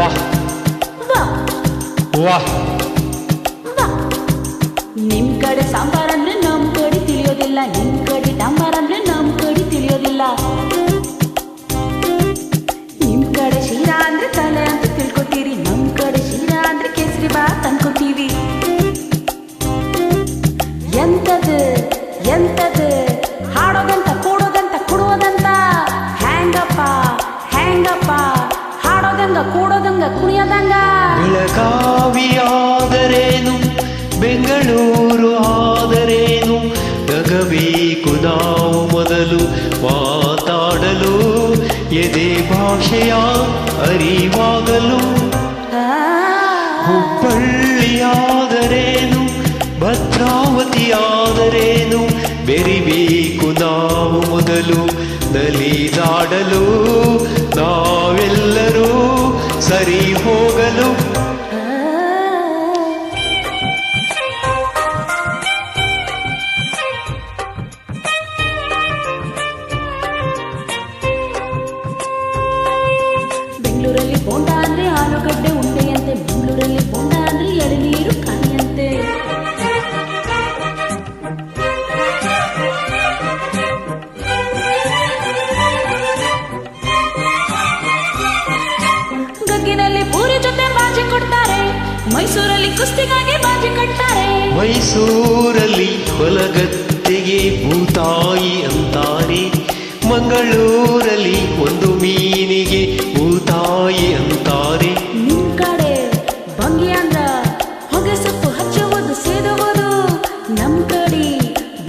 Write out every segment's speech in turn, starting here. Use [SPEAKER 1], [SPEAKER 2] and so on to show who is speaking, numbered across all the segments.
[SPEAKER 1] ವಾಹ್
[SPEAKER 2] ವಾಹ್
[SPEAKER 1] ವಾಹ್.
[SPEAKER 2] ವಾಹ್. ನಿಮ್ ಕಡೆ ಸಾಂಬಾರ್ ಅಂದ್ರೆ ನಮ್ ಕಡೆ ತಿಳಿಯೋದಿಲ್ಲ, ನಿಮ್ ಕಡೆ ಡಾಂಬಾರ್ ಅಂದ್ರೆ ನಮ್ ಕಡೆ ತಿಳಿಯೋದಿಲ್ಲ. ನಿಮ್ ಕಡೆ ಶೀರಾ ಅಂದ್ರೆ ತಲೆ ಅಂತ ತಿಳ್ಕೊತೀರಿ, ನಮ್ ಕಡೆ ಶೀರಾ ಅಂದ್ರೆ ಕೇಸರಿ ಬಾತ್ ಅನ್ಕೋತೀವಿ. ಎಂತದು ಎಂತದು ಹಾಡೋದಂತ ಕೂಡೋದಂತ ಕುಡುವುದಂತ, ಹ್ಯಾಂಗಪ್ಪ ಹ್ಯಾಂಗಪ್ಪ ಹಾಡೋದಂಗ ಕೂಡೋದಂಗ ಕುಣಿಯೋದಂಗ.
[SPEAKER 1] ಬೆಳಗಾವಿಯಾದರೇನು ಬೆಂಗಳೂರು ಆದರೇನು, ನಗಬೇಕು ನಾವು ಮೊದಲು ಮಾತಾಡಲು, ಎದೆ ಭಾಷೆಯ ಅರಿವಾಗಲು. ಹುಬ್ಬಳ್ಳಿಯಾದರೇನು ಭದ್ರಾವತಿಯಾದರೇನು, ಬೆರಿಬೇಕು ನಾವು ಮೊದಲು ನಲಿದಾಡಲು, ನಾವೆಲ್ಲರೂ ಸರಿ ಹೋಗಲು.
[SPEAKER 2] ಬೆಂಗಳೂರಲ್ಲಿ ಬೋಂಡ ಅಂದ್ರೆ ಆಲೂಗಡ್ಡೆ ಉಂಡೆಯಂತೆ, ಮಂಗಳೂರಲ್ಲಿ ಬೋಂಡ ಅಂದ್ರೆ ಎಳನೀರು ಕಾಯಿಯಂತೆ. ಗಗ್ಗಿನಲ್ಲಿ ಪೂರಿ ಜೊತೆ ಬಾಜಿ ಕೊಡ್ತಾರೆ, ಮೈಸೂರಲ್ಲಿ ಕುಸ್ತಿಗಾಗಿ ಬಾಜಿ ಕಟ್ತಾರೆ.
[SPEAKER 1] ಮೈಸೂರಲ್ಲಿ ಹೊಲಗದ್ದೆಗೆ ಭೂತಾಯಿ ಅಂತಾರೆ, ಮಂಗಳೂರಲ್ಲಿ ಒಂದು ಮೀನಿಗೆ ಭೂತಾಯಿ ಅಂತಾರೆ.
[SPEAKER 2] ನಿಮ್ ಕಡೆ ಬಂಗಿ ಅಂದ್ರ ಹೊಗೆ ಸೊಪ್ಪು ಹಚ್ಚುವುದು ಸೇದುವುದು, ನಮ್ ಕಡೆ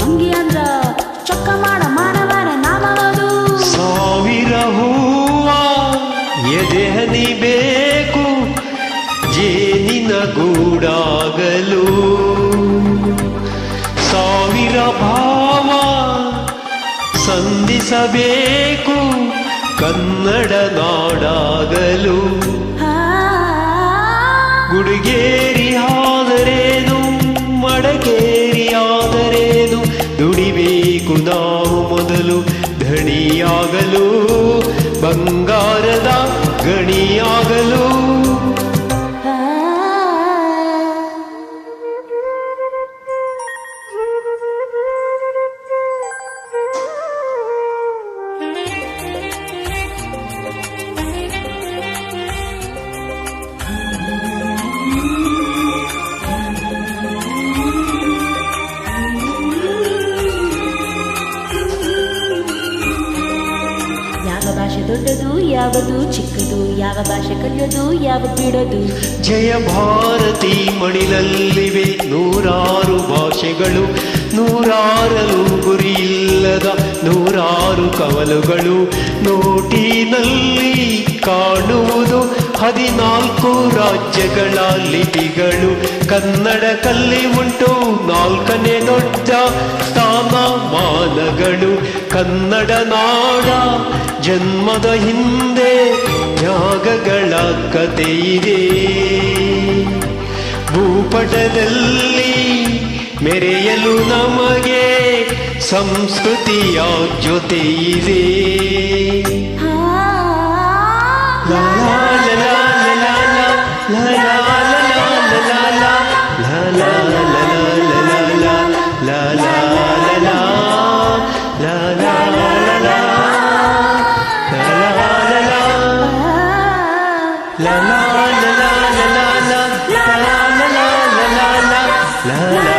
[SPEAKER 2] ಬಂಗಿ ಅಂದ್ರ ಚೊಕ್ಕ ಮಾಡ ಮಾನವರ ನಾಮವುದು.
[SPEAKER 1] ಸಾವಿರ ಹೂವ ಎದೆ ಹನಿಬೇಕು ಜೇನಿನ ಗೂಡಾಗಲು, ಸಾವಿರ ಭಾವ ಸಂಧಿಸಬೇಕು ಕನ್ನಡ ನಾಡಾಗಲು. ಗುಡಿಗೇರಿ ಆದರೇನು ಮಡಕೇರಿ ಆದರೇನು, ದುಡಿಬೇಕು ನಾವು ಮೊದಲು ಧಣಿಯಾಗಲು, ಬಂಗಾರದ ಗಣಿಯಾಗಲು.
[SPEAKER 2] ಯಾವ ಭಾಷೆ ದೊಡ್ಡದು ಯಾವುದು ಚಿಕ್ಕದು, ಯಾವ ಭಾಷೆ ಕಲಿಯೋದು ಯಾವುದು ಬಿಡೋದು.
[SPEAKER 1] ಜಯ ಭಾರತಿ ಮಡಿಲಲ್ಲಿವೆ ನೂರಾರು ಭಾಷೆಗಳು, ನೂರಾರಲು ಗುರಿಯಿಲ್ಲದ ನೂರಾರು ಕವಲುಗಳು. ನೋಟಿನಲ್ಲಿ ಕಾಣುವುದು 14 ರಾಜ್ಯಗಳ ಲಿಪಿಗಳು, ಕನ್ನಡಕ್ಕಲ್ಲಿ ಉಂಟು 4ನೇ ದೊಡ್ಡ ಸ್ಥಾನಮಾನಗಳು. ಕನ್ನಡ ನಾಡ ಜನ್ಮದ ಹಿಂದೆ ತ್ಯಾಗಗಳ ಕತೆ ಇದೆ, ಭೂಪಟದಲ್ಲಿ ಮೆರೆಯಲು ನಮಗೆ ಸಂಸ್ಕೃತಿಯ ಜೊತೆ ಇದೆ. ಲಾ ಲಾ ಲಾ ಲಾ ಲಾ ಲಾ ಲಾ ಲಾ ಲಾ ಲಾ ಲಾ ಲಾ ಲಾ ಲಾ. La la la la la la la la la la la la la la la.